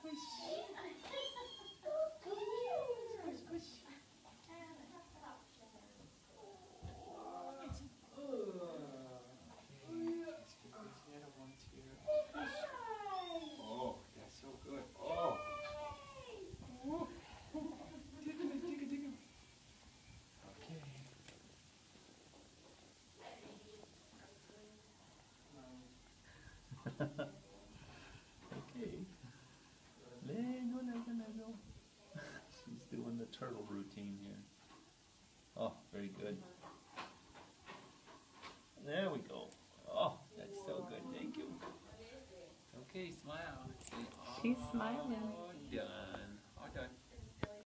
squish. Squish, squish. Oh, that's so good. Oh. Oh. Tickle it, tickle, tickle. Okay. Okay. Lego, Lego, Lego. She's doing the turtle routine here. Oh, very good.